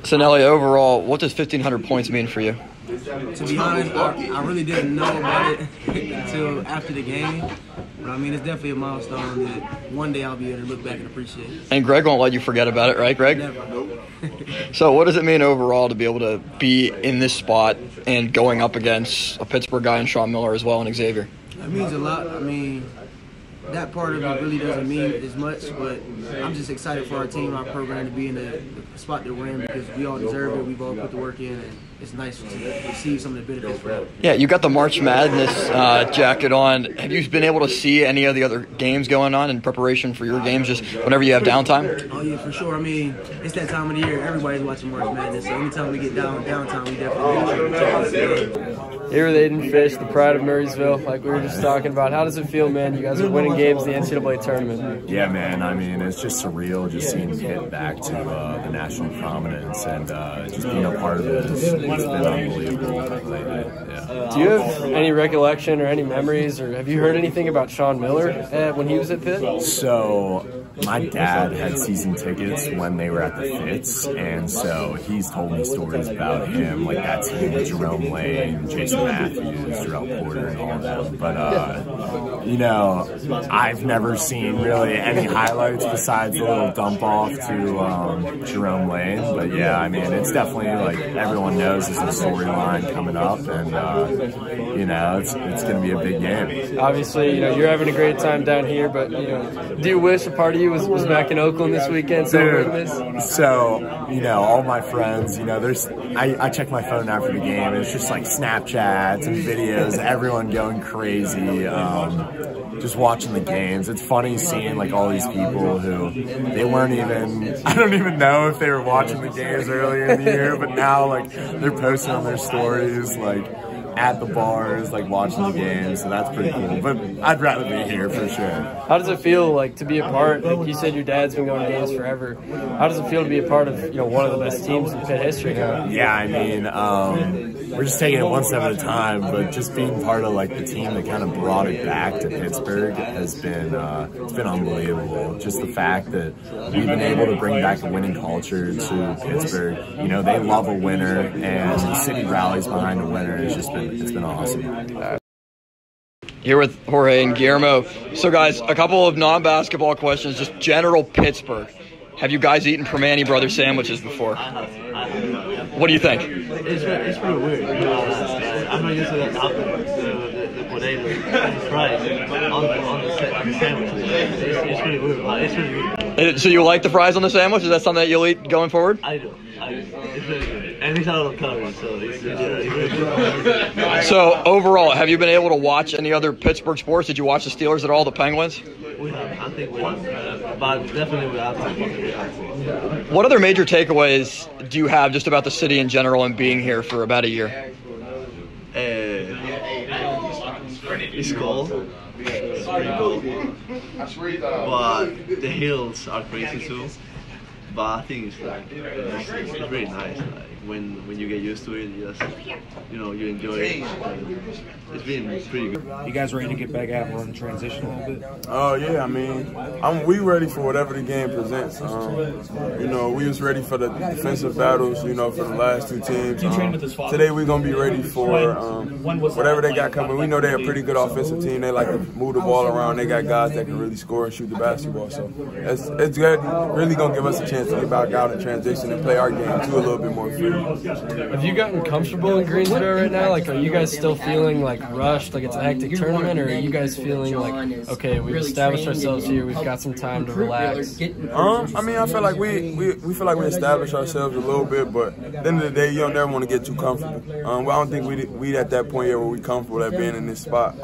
So, Nelly, overall, what does 1,500 points mean for you? To be honest, I really didn't know about it until after the game. But, I mean, it's definitely a milestone that one day I'll be able to look back and appreciate it. And Greg won't let you forget about it, right, Greg? Never. So what does it mean overall to be able to be in this spot and going up against a Pittsburgh guy and Sean Miller as well and Xavier? It means a lot. I mean, that part of it really doesn't mean as much, but I'm just excited for our team, our program to be in the spot that we're in because we all deserve it. We've all put the work in, and it's nice to receive some of the benefits for that. Yeah, you got the March Madness jacket on. Have you been able to see any of the other games going on in preparation for your games just whenever you have downtime? Oh, yeah, for sure. I mean, it's that time of the year. Everybody's watching March Madness, so anytime we get downtime, we definitely make sure to check out the game. Here with Aiden Fisch, the pride of Murraysville, like we were just talking about. How does it feel, man? You guys are winning games in the NCAA Tournament. Yeah, man. I mean, it's just surreal just seeing Pitt back to the national prominence and just being a part of it. It's been unbelievable lately. Yeah. Do you have any recollection or any memories, or have you heard anything about Sean Miller when he was at Pitt? So my dad had season tickets when they were at the Fitz, and so he's told me stories about him, like that team with Jerome Lane, Jason Matthews, Jarrell Porter, and all of them. But, you know, I've never seen really any highlights besides a little dump off to Jerome Lane. But, yeah, I mean, it's definitely, like, everyone knows there's a storyline coming up, and, you know, it's going to be a big game. Obviously, you know, you're having a great time down here, but, you know, do you wish a part of you was back in Oakland this weekend celebrating this? So, you know, all my friends, you know, I check my phone after the game, and it's just like Snapchats and videos, everyone going crazy, just watching the games. It's funny seeing like all these people who they weren't even, I don't even know if they were watching the games earlier in the year, but now like they're posting on their stories like at the bars, like watching the games, so that's pretty cool. But I'd rather be here for sure. How does it feel like to be a part? Like you said, your dad's been going to games forever. How does it feel to be a part of, you know, one of the best teams in Pitt history now? Yeah, I mean, we're just taking it one step at a time, but just being part of like the team that kind of brought it back to Pittsburgh has been it's been unbelievable. Just the fact that we've been able to bring back a winning culture to Pittsburgh. You know, they love a winner, and the city rallies behind a winner. It's been awesome. Here with Jorge and Guillermo. So, guys, a couple of non-basketball questions, just general Pittsburgh. Have you guys eaten Permane Brothers sandwiches before? I have. What do you think? It's pretty weird. I'm not used to the potato fries on the sandwich. It's pretty weird. It's really weird. So you like the fries on the sandwich? Is that something that you'll eat going forward? I do. It's really good. And it's a lot of calories, so it's really good. So overall, have you been able to watch any other Pittsburgh sports? Did you watch the Steelers at all, the Penguins? We have. I think we have. But definitely we have. What other major takeaways do you have just about the city in general and being here for about a year? It's cold. It's pretty cold. But the hills are crazy too. But I think it's like it's really nice. Like when you get used to it, you just you enjoy it. It's been pretty good. You guys ready to get back out and run the transition a little bit? Oh yeah, I mean, we ready for whatever the game presents. You know, we was ready for the defensive battles. You know, for the last two teams. Today we're gonna be ready for whatever they got coming. We know they're a pretty good offensive team. They like to move the ball around. They got guys that can really score and shoot the basketball. So it's good. Really gonna give us a chance to get back out and transition and play our game too a little bit more free. Have you gotten comfortable in Greensboro right now? Like, are you guys still feeling like rushed, like it's a hectic tournament, or are you guys feeling like, okay, we've established ourselves here, we've got some time to relax? I mean, I feel like we feel like we established ourselves a little bit, but at the end of the day, you don't never want to get too comfortable. I don't think we at that point yet where we comfortable at being in this spot.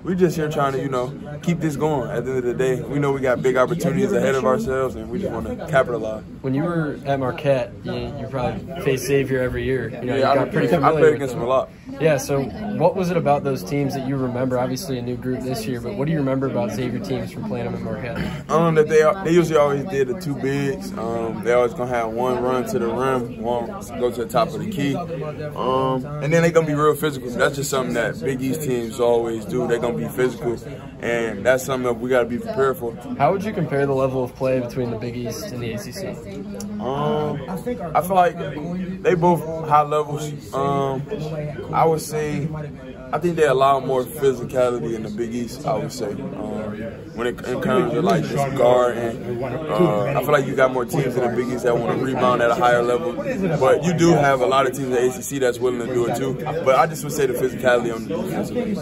We just here trying to, keep this going. At the end of the day, we know we got big opportunities ahead of ourselves, and we just want to capitalize. When you were at Marquette, you probably faced Xavier every year. You Yeah, got pretty familiar I played with against them them a lot. Yeah, so what was it about those teams that you remember? Obviously a new group this year, but what do you remember about Xavier teams from playing them at Marquette? That they usually always did the two bigs. They always gonna have one run to the rim, one go to the top of the key, and then they gonna be real physical. That's just something that Big East teams always do. They're gonna be physical, and that's something that we gotta be prepared for. How would you compare the level of play between the Big East and the ACC? ACC? I feel like they both high levels. I would say I think they allow more physicality in the Big East. I would say when it comes to like this guard, and I feel like you got more teams in the Big East that want to rebound at a higher level. But you do have a lot of teams in the ACC that's willing to do it too. But I just would say the physicality on the defensive end.